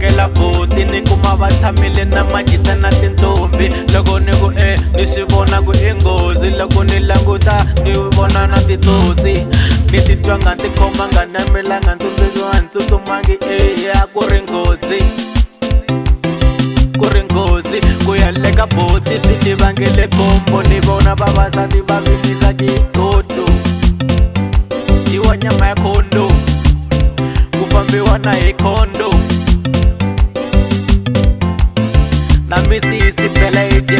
tsakela boti ni kuma va tshamile na majita na tintombi loko ni ku ni swi vona ku i nghozi loko ni languta ni vona na titsotsi ni titwa nga ti khoma nga namelanga ntumbuluwa ntsutsumanga ya ku ri nghozi ku ya le ka boti swi ti vangele bombo ni vona vavasati va vilisa tikoto dyiwa nyama ya khondo ku fambiwa na hi khondo na misisi phela yi dye